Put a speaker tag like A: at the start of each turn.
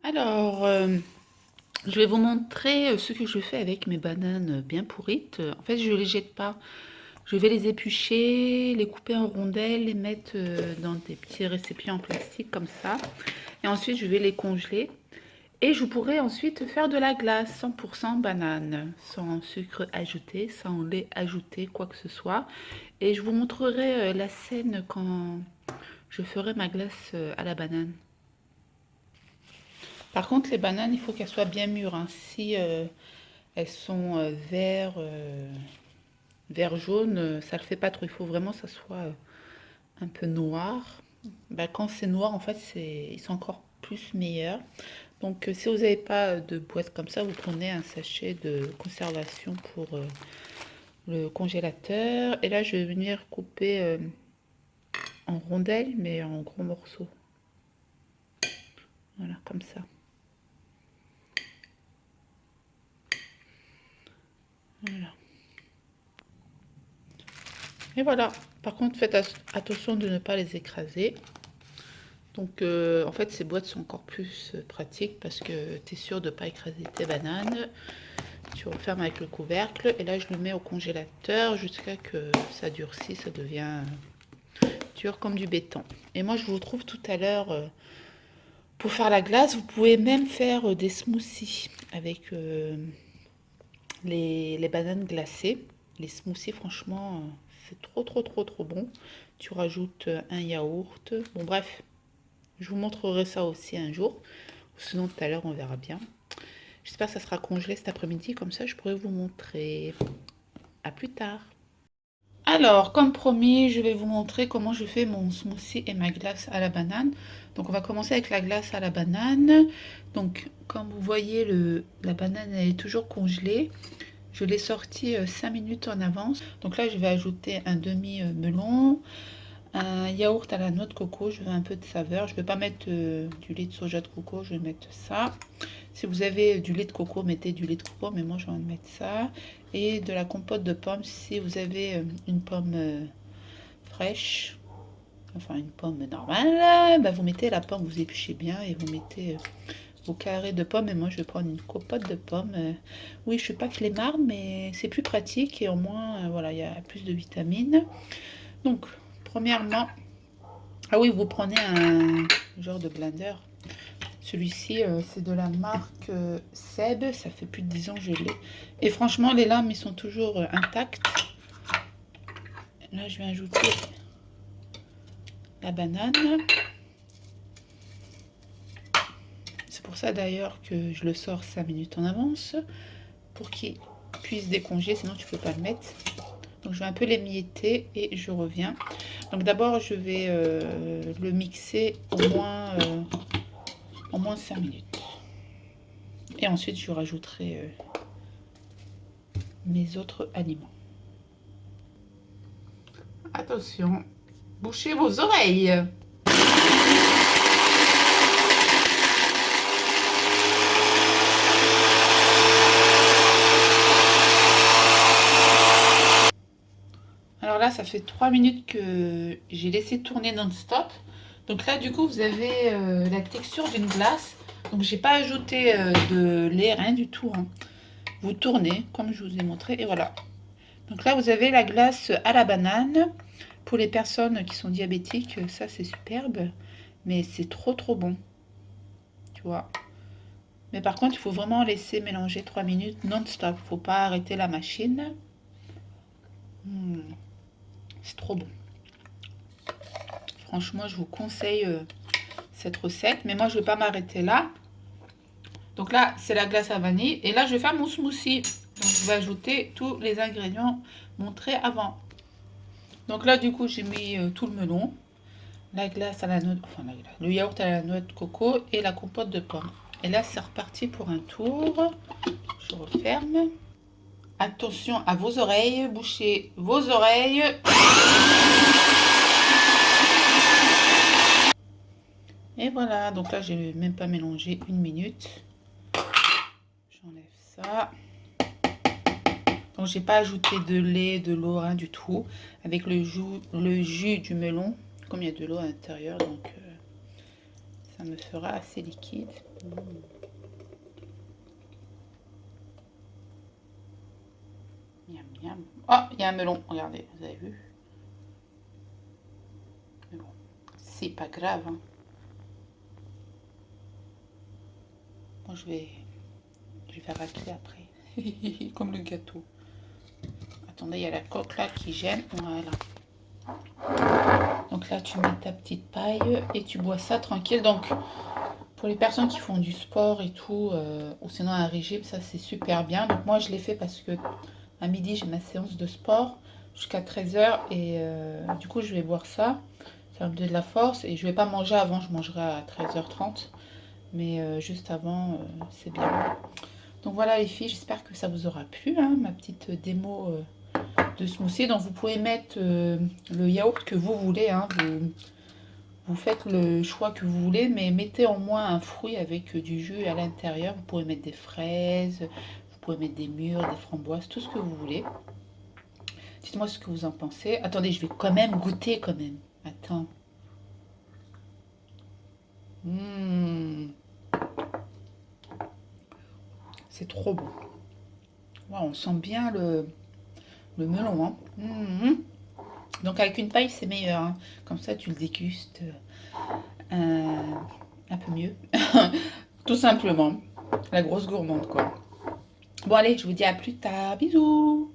A: Alors, je vais vous montrer ce que je fais avec mes bananes bien pourrites. En fait, je ne les jette pas. Je vais les éplucher, les couper en rondelles, les mettre dans des petits récipients en plastique comme ça. Et ensuite, je vais les congeler. Et je pourrais ensuite faire de la glace 100% banane, sans sucre ajouté, sans lait ajouté, quoi que ce soit. Et je vous montrerai la scène quand je ferai ma glace à la banane. Par contre, les bananes, il faut qu'elles soient bien mûres, hein. Si elles sont vert jaune, ça le fait pas trop. Il faut vraiment que ça soit un peu noir. Bah, quand c'est noir, en fait, ils sont encore plus meilleurs. Donc, si vous n'avez pas de boîte comme ça, vous prenez un sachet de conservation pour le congélateur. Et là, je vais venir couper en rondelles, mais en gros morceaux. Voilà, comme ça. Voilà. Et voilà. Par contre, faites attention de ne pas les écraser. Donc, en fait, ces boîtes sont encore plus pratiques parce que tu es sûr de ne pas écraser tes bananes. Tu refermes avec le couvercle et là, je le mets au congélateur jusqu'à que ça durcisse, ça devient dur comme du béton. Et moi, je vous retrouve tout à l'heure pour faire la glace. Vous pouvez même faire des smoothies avec les bananes glacées. Les smoothies, franchement, c'est trop bon. Tu rajoutes un yaourt. Bon, bref. Je vous montrerai ça aussi un jour. Sinon, tout à l'heure, on verra bien. J'espère que ça sera congelé cet après-midi. Comme ça, je pourrai vous montrer. À plus tard. Alors, comme promis, je vais vous montrer comment je fais mon smoothie et ma glace à la banane. Donc, on va commencer avec la glace à la banane. Donc, comme vous voyez, la banane elle est toujours congelée. Je l'ai sortie 5 minutes en avance. Donc là, je vais ajouter un demi-melon, un yaourt à la noix de coco, je veux un peu de saveur. Je ne vais pas mettre du lait de soja de coco, je vais mettre ça. Si vous avez du lait de coco, mettez du lait de coco, mais moi je vais en mettre ça. Et de la compote de pommes, si vous avez une pomme fraîche, enfin une pomme normale, bah vous mettez la pomme, vous épluchez bien et vous mettez vos carrés de pommes. Et moi je vais prendre une compote de pommes. Oui, je suis pas flemmarde, mais c'est plus pratique et au moins, voilà, il y a plus de vitamines. Donc, premièrement, ah oui, vous prenez un genre de blender. Celui-ci, c'est de la marque Seb. Ça fait plus de 10 ans que je l'ai. Et franchement, les lames, ils sont toujours intactes. Là, je vais ajouter la banane. C'est pour ça d'ailleurs que je le sors 5 minutes en avance. Pour qu'il puisse décongeler, sinon tu peux pas le mettre. Donc je vais un peu l'émietter et je reviens. Donc d'abord, je vais le mixer au moins 5 minutes. Et ensuite, je rajouterai mes autres aliments. Attention, bouchez vos oreilles. Alors là, ça fait 3 minutes que j'ai laissé tourner non-stop. Donc là, du coup, vous avez la texture d'une glace. Donc j'ai pas ajouté de lait, rien du tout, hein. Vous tournez, comme je vous ai montré, et voilà. Donc là, vous avez la glace à la banane. Pour les personnes qui sont diabétiques, ça c'est superbe. Mais c'est trop bon, tu vois. Mais par contre, il faut vraiment laisser mélanger 3 minutes non-stop. Faut pas arrêter la machine. C'est trop bon. Franchement, je vous conseille cette recette. Mais moi, je ne vais pas m'arrêter là. Donc là, c'est la glace à vanille. Et là, je vais faire mon smoothie. Donc, je vais ajouter tous les ingrédients montrés avant. Donc là, du coup, j'ai mis tout le melon, la glace à la noix, enfin le yaourt à la noix de coco et la compote de pommes. Et là, c'est reparti pour un tour. Je referme. Attention à vos oreilles, bouchez vos oreilles. Et voilà, donc là, j'ai même pas mélangé une minute. J'enlève ça. Donc, j'ai pas ajouté de lait, de l'eau, rien du tout. Avec le jus du melon, comme il y a de l'eau à l'intérieur, donc c'est ça me fera assez liquide. Miam, miam. Oh, il y a un melon, regardez, vous avez vu? Mais bon, c'est pas grave, hein. Moi, je vais racler après. Comme le gâteau. Attendez, il y a la coque là qui gêne. Voilà. Donc là, tu mets ta petite paille et tu bois ça tranquille. Donc, pour les personnes qui font du sport et tout, ou sinon un régime, ça c'est super bien. Donc moi, je l'ai fait parce que à midi, j'ai ma séance de sport jusqu'à 13h et du coup, je vais boire ça. Ça va me donner de la force et je vais pas manger avant, je mangerai à 13h30. Mais juste avant, c'est bien. Donc voilà les filles, j'espère que ça vous aura plu, hein, ma petite démo de smoothie. Donc vous pouvez mettre le yaourt que vous voulez, hein, vous faites le choix que vous voulez, mais mettez au moins un fruit avec du jus à l'intérieur. Vous pouvez mettre des fraises, vous pouvez mettre des mûres, des framboises, tout ce que vous voulez. Dites-moi ce que vous en pensez. Attendez, je vais quand même goûter quand même. Attends. C'est trop bon. Wow, on sent bien le melon, hein. Donc avec une paille, c'est meilleur, hein. Comme ça, tu le dégustes un peu mieux. Tout simplement. La grosse gourmande, quoi. Bon, allez, je vous dis à plus tard. Bisous.